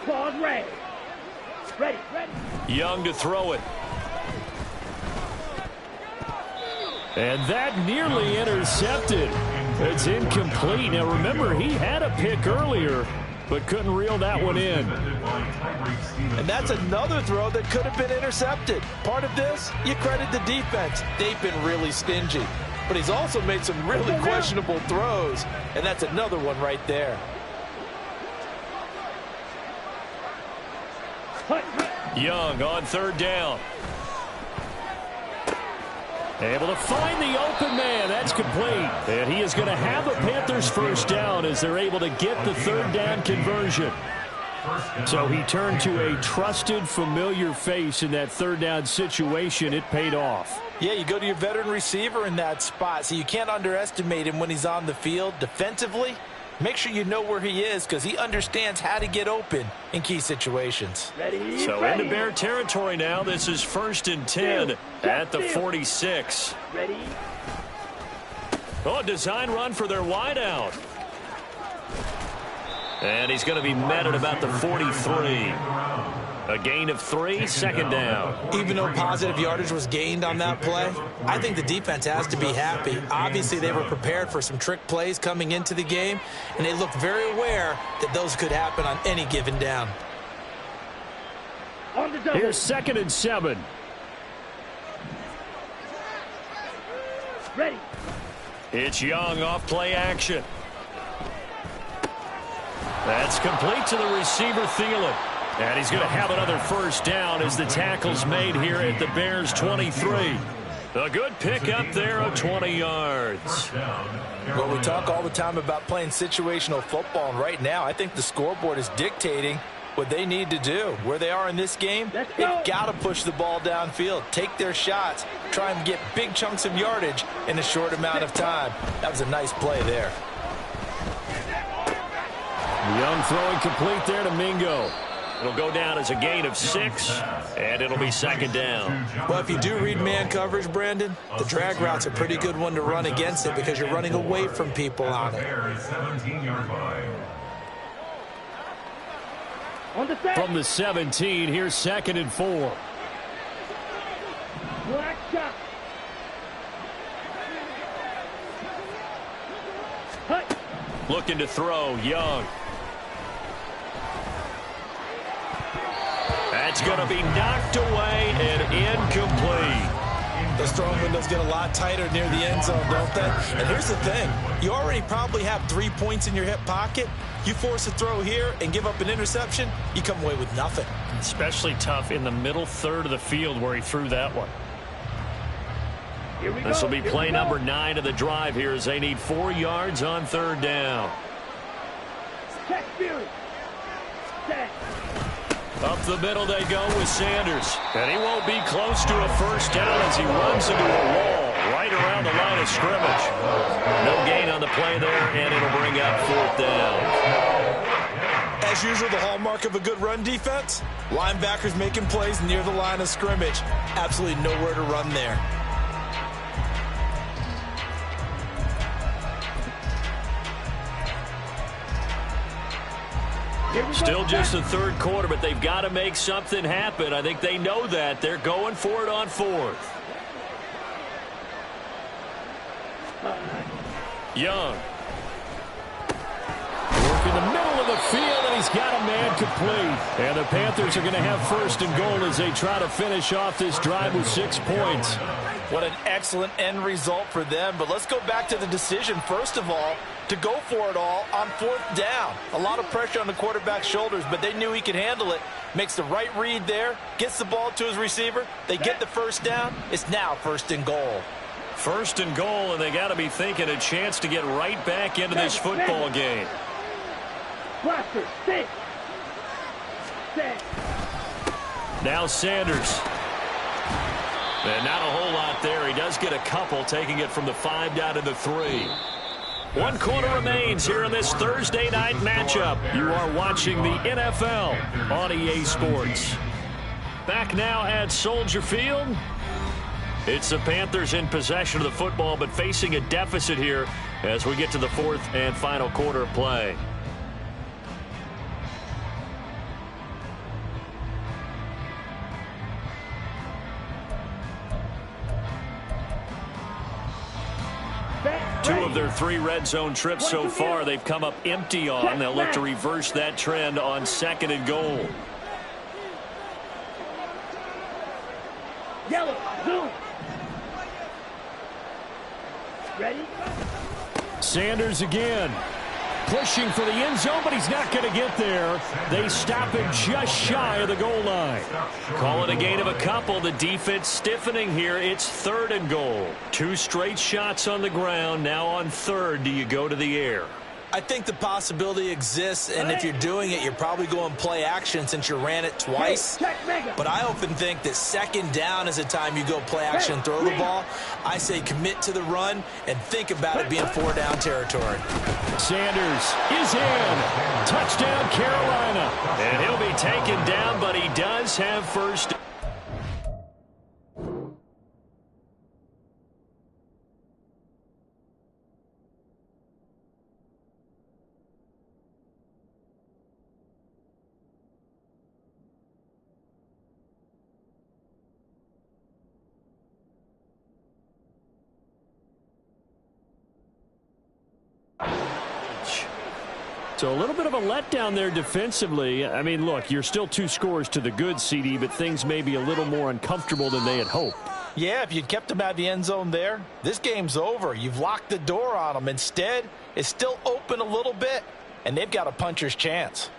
Claude Ray. Ready. Young to throw it. And that nearly intercepted. It's incomplete. Now remember, he had a pick earlier, but couldn't reel that one in. And that's another throw that could have been intercepted. Part of this, you credit the defense. They've been really stingy. But he's also made some really questionable throws, and that's another one right there. Young on third down. Able to find the open man. That's complete. And he is going to have a Panthers first down as they're able to get the third down conversion. So he turned to a trusted, familiar face in that third down situation. It paid off. Yeah, you go to your veteran receiver in that spot, so you can't underestimate him when he's on the field. Defensively, make sure you know where he is because he understands how to get open in key situations. So into Bear territory now. This is 1st and 10 at the 46. Oh, design run for their wideout. And he's going to be met at about the 43. A gain of 3, 2nd down. Even though positive yardage was gained on that play, I think the defense has to be happy. Obviously, they were prepared for some trick plays coming into the game, and they looked very aware that those could happen on any given down. Here's 2nd and 7. Ready. It's Young off play action. That's complete to the receiver, Thielen. And he's going to have another first down as the tackle's made here at the Bears' 23. A good pickup there of 20 yards. Well, we talk all the time about playing situational football, and right now I think the scoreboard is dictating what they need to do. Where they are in this game, they've got to push the ball downfield, take their shots, try and get big chunks of yardage in a short amount of time. That was a nice play there. Young throwing complete there to Mingo. It'll go down as a gain of 6, and it'll be 2nd down. Well, if you do read man coverage, Brandon, the drag route's a pretty good one to run against it because you're running away from people on it. From the 17, here's 2nd and 4. Black shot. Looking to throw, Young. That's going to be knocked away and incomplete. Those throwing windows get a lot tighter near the end zone, don't they? And here's the thing. You already probably have 3 points in your hip pocket. You force a throw here and give up an interception, you come away with nothing. Especially tough in the middle third of the field where he threw that one. This will be play number 9 of the drive here as they need 4 yards on third down. Check Fury. Check. Up the middle they go with Sanders. And he won't be close to a first down as he runs into a wall right around the line of scrimmage. No gain on the play there, and it'll bring up 4th down. As usual, the hallmark of a good run defense, linebackers making plays near the line of scrimmage. Absolutely nowhere to run there. Still just the third quarter, but they've got to make something happen. I think they know that. They're going for it on 4th. Young. Work in the middle of the field, and he's got a man complete. And the Panthers are going to have 1st and goal as they try to finish off this drive with 6 points. What an excellent end result for them. But let's go back to the decision, first of all, to go for it all on 4th down. A lot of pressure on the quarterback's shoulders, but they knew he could handle it. Makes the right read there, gets the ball to his receiver. They get the first down. It's now 1st and goal. 1st and goal, and they got to be thinking a chance to get right back into this football game. Blaster, sit. Sit. Now Sanders. And not a whole lot there. He does get a couple, taking it from the 5 down to the 3. 1 quarter remains here in this Thursday night matchup. You are watching the NFL on EA Sports. Back now at Soldier Field. It's the Panthers in possession of the football, but facing a deficit here as we get to the 4th and final quarter of play. Two of their 3 red zone trips so far, they've come up empty on. They'll look to reverse that trend on 2nd and goal. Yellow, zoom. Ready? Sanders again. pushing for the end zone, but he's not going to get there. They stop him just shy of the goal line. Call it a gain of a couple. The defense stiffening here. It's 3rd and goal. 2 straight shots on the ground. Now on 3rd, do you go to the air? I think the possibility exists, and if you're doing it, you're probably going play action since you ran it twice. But I often think that 2nd down is the time you go play action and throw the ball. I say commit to the run and think about it being 4-down territory. Sanders is in. Touchdown, Carolina. And he'll be taken down, but he does have first. So a little bit of a letdown there defensively. I mean, look, you're still 2 scores to the good, CD, but things may be a little more uncomfortable than they had hoped. Yeah, if you kept them out of the end zone there, this game's over. You've locked the door on them. Instead, it's still open a little bit, and they've got a puncher's chance.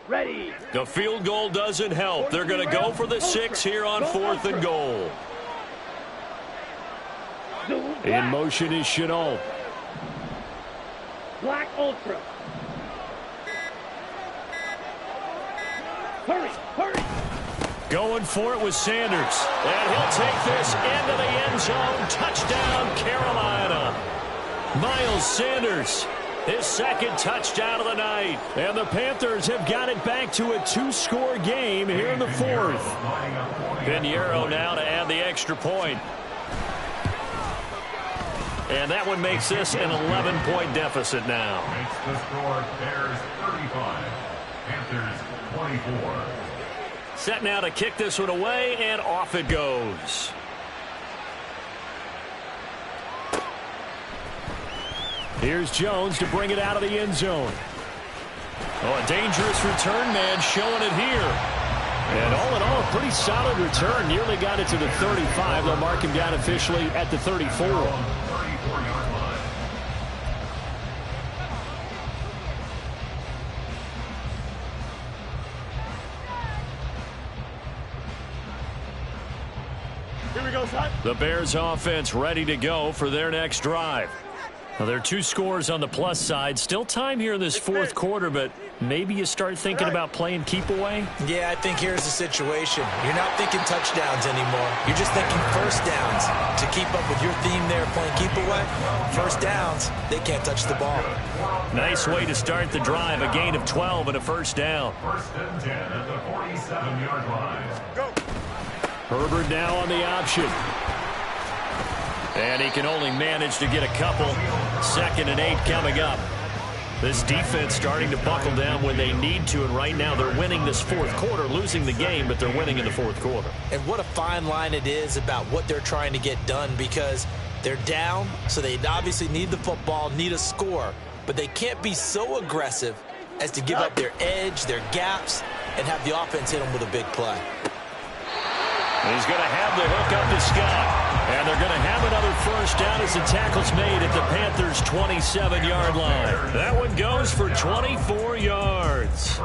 Ready. The field goal doesn't help. They're going to go for the 6 here on 4th and goal. In motion is Chenault. Black Ultra. Hurry, hurry. Going for it with Sanders. And he'll take this into the end zone. Touchdown, Carolina. Miles Sanders, his 2nd touchdown of the night. And the Panthers have got it back to a 2-score game here in the 4th. Pinheiro now to add the extra point. And that one makes this an 11-point deficit now. Makes the score Bears 35, Panthers 24. Set now to kick this one away, and off it goes. Here's Jones to bring it out of the end zone. Oh, a dangerous return man showing it here. And all in all, a pretty solid return. Nearly got it to the 35. They'll mark him down officially at the 34. Here we go, son. The Bears offense ready to go for their next drive. Now, there are 2 scores on the plus side. Still time here in this 4th quarter, but maybe you start thinking about playing keep away? Yeah, I think here's the situation. You're not thinking touchdowns anymore. You're just thinking first downs. To keep up with your theme there, playing keep away, first downs, they can't touch the ball. Nice way to start the drive. A gain of 12 and a first down. 1st and 10 at the 47-yard line. Go. Herbert now on the option. And he can only manage to get a couple. 2nd and 8 coming up. This defense starting to buckle down when they need to, and right now they're winning this 4th quarter, losing the game, but they're winning in the 4th quarter. And what a fine line it is about what they're trying to get done, because they're down, so they obviously need the football, need a score, but they can't be so aggressive as to give up their edge, their gaps, and have the offense hit them with a big play. He's going to have the hook up to Scott. And they're going to have another first down as the tackle's made at the Panthers' 27-yard line. That one goes for 24 yards.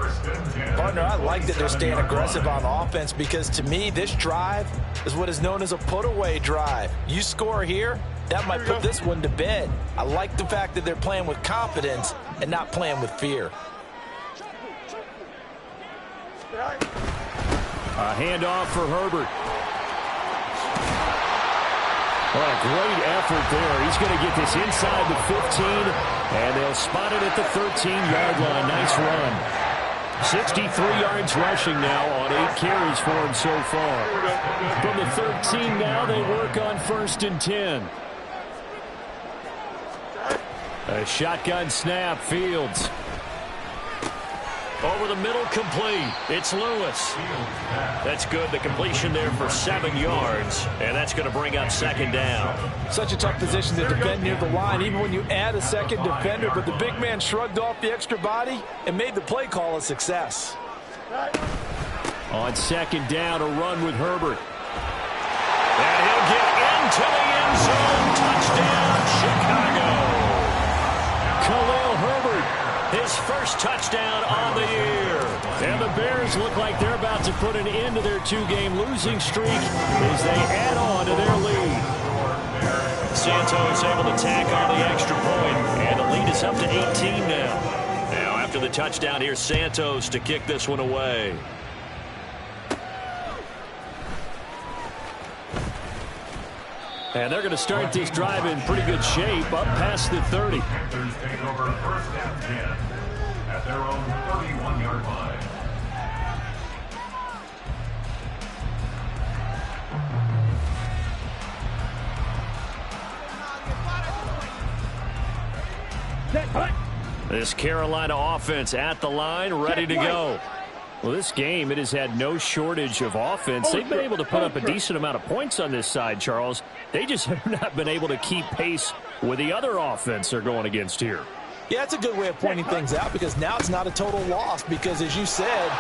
Partner, I like that they're staying aggressive on offense, because to me, this drive is what is known as a put-away drive. You score here, that might put this one to bed. I like the fact that they're playing with confidence and not playing with fear. A handoff for Herbert. What a great effort there. He's going to get this inside the 15, and they'll spot it at the 13-yard line. Nice run. 63 yards rushing now on 8 carries for him so far. From the 13 now, they work on 1st and 10. A shotgun snap, Fields. Over the middle, complete. It's Lewis. That's good. The completion there for 7 yards, and that's going to bring up second down. Such a tough position to defend near the line, even when you add a second defender, but the big man shrugged off the extra body and made the play call a success. On second down, a run with Herbert. And he'll get into the end zone. Touchdown, Chicago. Khalil Herbert, his first touchdown on the year. And the Bears look like they're about to put an end to their 2-game losing streak as they add on to their lead. Santos able to tack on the extra point, and the lead is up to 18 now. Now, after the touchdown, here's Santos to kick this one away. And they're going to start this drive in pretty good shape, up past the 30. Panthers take over first and 10 at their own 31-yard line. This Carolina offense at the line, ready to go. Well, this game, it has had no shortage of offense. They've been able to put up a decent amount of points on this side, Charles. They just have not been able to keep pace with the other offense they're going against here. Yeah, it's a good way of pointing things out because now it's not a total loss because, as you said,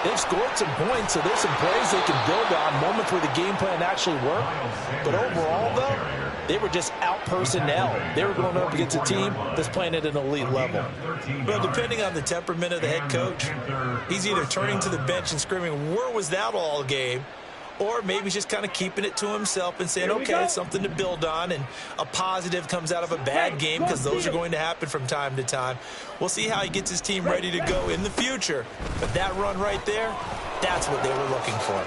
they've scored some points, so there's some plays they can build on, moments where the game plan actually worked. But overall, though, they were just out-personnel. They were going up against a team that's playing at an elite level. Well, depending on the temperament of the head coach, he's either turning to the bench and screaming, where was that all game? Or maybe he's just kind of keeping it to himself and saying, okay, it's something to build on, and a positive comes out of a bad game because those are going to happen from time to time. We'll see how he gets his team ready to go in the future. But that run right there, that's what they were looking for.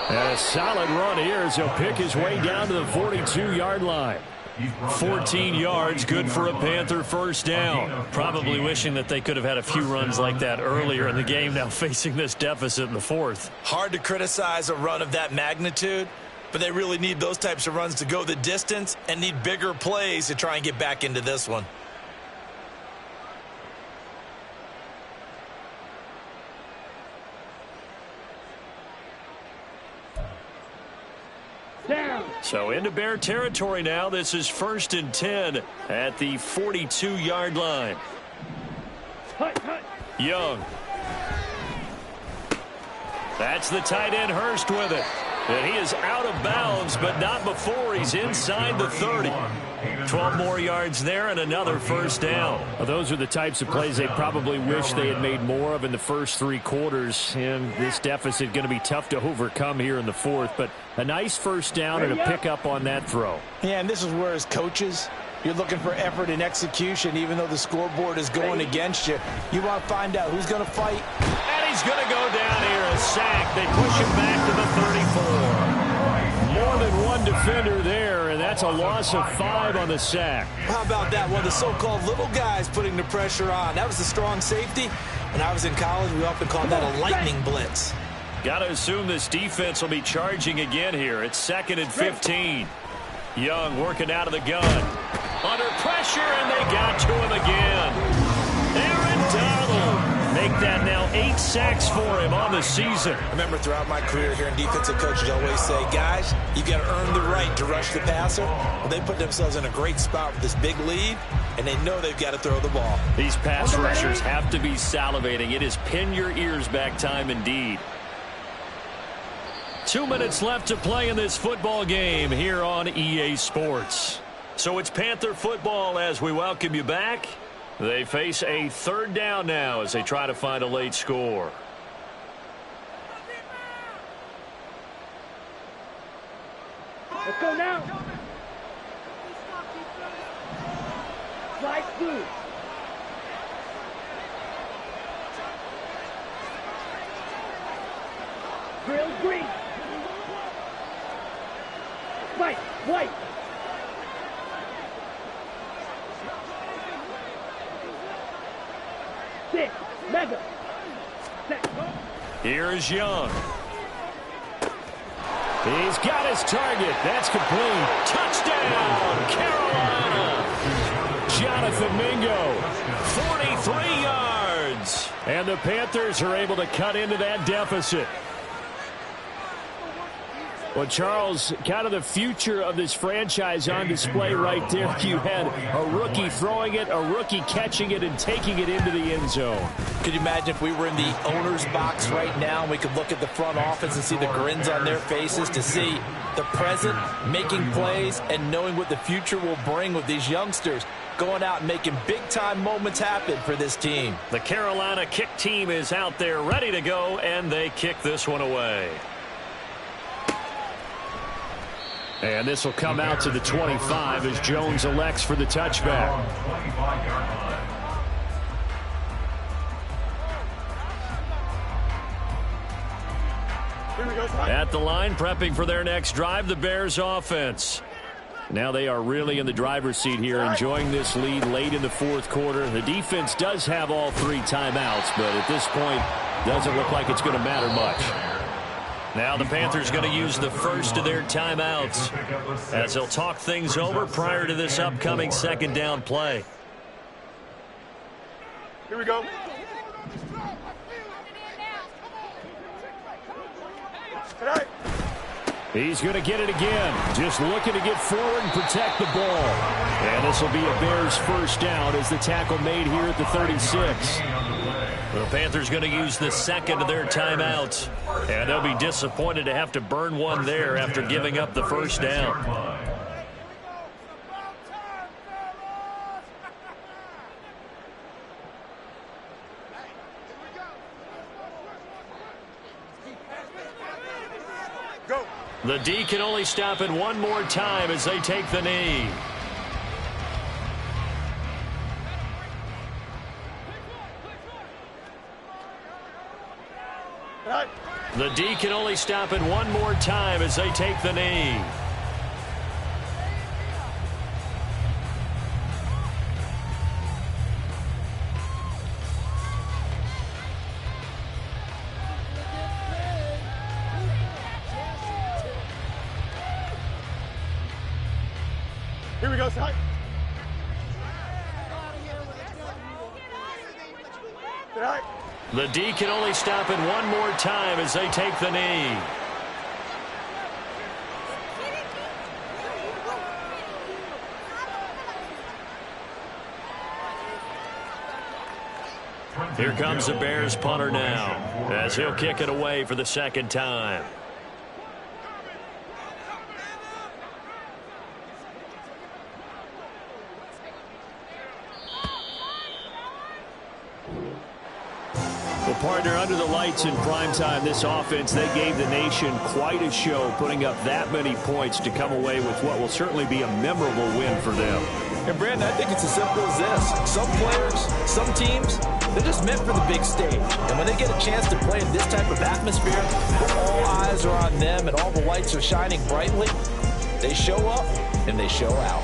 And a solid run here as he'll pick his way down to the 42-yard line. 14 yards, good for a Panther first down. Probably wishing that they could have had a few runs like that earlier in the game, now facing this deficit in the fourth. Hard to criticize a run of that magnitude, but they really need those types of runs to go the distance and need bigger plays to try and get back into this one. So into Bear territory now. This is 1st and 10 at the 42-yard line. Young. That's the tight end Hurst with it. And he is out of bounds, but not before he's inside the 30. 12 more yards there and another first down. Well, those are the types of plays they probably wish they had made more of in the first 3 quarters. And this deficit going to be tough to overcome here in the fourth. But a nice first down and a pickup on that throw. Yeah, and this is where, as coaches, you're looking for effort and execution. Even though the scoreboard is going against you, you want to find out who's going to fight. And he's going to go down here, a sack. They push him back to the 34. More than one defender there, and that's a loss of 5 on the sack. How about that? One of the so-called little guys putting the pressure on. That was the strong safety. When I was in college, we often called that a lightning blitz. Got to assume this defense will be charging again here. It's 2nd and 15. Young working out of the gun. Under pressure, and they got to him again. Aaron Donald. Make that now 8 sacks for him on the season. I remember throughout my career hearing defensive coaches always say, guys, you got to earn the right to rush the passer. Well, they put themselves in a great spot with this big lead, and they know they've got to throw the ball. These pass rushers have to be salivating. It is pin your ears back time indeed. 2 minutes left to play in this football game here on EA Sports. So it's Panther football as we welcome you back. They face a 3rd down now as they try to find a late score. Let's go now. Slide through. Grill green. White. Six. Mega. Here's Young. He's got his target. That's complete. Touchdown, Carolina. Jonathan Mingo, 43 yards. And the Panthers are able to cut into that deficit. Well, Charles, kind of the future of this franchise on display right there. You had a rookie throwing it, a rookie catching it, and taking it into the end zone. Could you imagine if we were in the owner's box right now and we could look at the front office and see the grins on their faces, to see the present making plays and knowing what the future will bring with these youngsters going out and making big-time moments happen for this team. The Carolina kick team is out there ready to go, and they kick this one away. And this will come out to the 25 as Jones elects for the touchback. At the line, prepping for their next drive, the Bears offense. Now they are really in the driver's seat here, enjoying this lead late in the fourth quarter. The defense does have all 3 timeouts, but at this point, doesn't look like it's going to matter much. Now the Panthers going to use the first of their timeouts as they'll talk things over prior to this upcoming second down play. Here we go. He's going to get it again. Just looking to get forward and protect the ball. And this will be a Bears first down as the tackle made here at the 36. The Panthers going to use the second of their timeouts. And they'll be disappointed to have to burn one there after giving up the first down. The D can only stop it one more time as they take the knee. The D can only stop it one more time as they take the knee. Here we go, son. The D can only stop it one more time as they take the knee. Here comes the Bears punter now as he'll kick it away for the second time. Partner, under the lights in primetime, this offense, they gave the nation quite a show, putting up that many points to come away with what will certainly be a memorable win for them. And Brandon, I think it's as simple as this. Some players, some teams, they're just meant for the big stage. And when they get a chance to play in this type of atmosphere, where all eyes are on them and all the lights are shining brightly, they show up and they show out.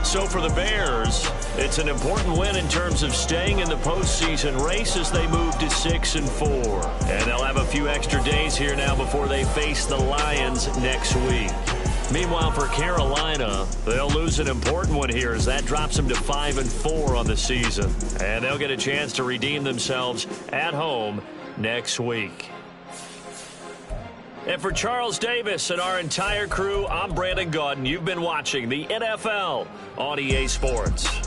So for the Bears, it's an important win in terms of staying in the postseason race as they move to 6-4. And they'll have a few extra days here now before they face the Lions next week. Meanwhile, for Carolina, they'll lose an important one here as that drops them to 5-4 on the season. And they'll get a chance to redeem themselves at home next week. And for Charles Davis and our entire crew, I'm Brandon Gaudin. You've been watching the NFL on EA Sports.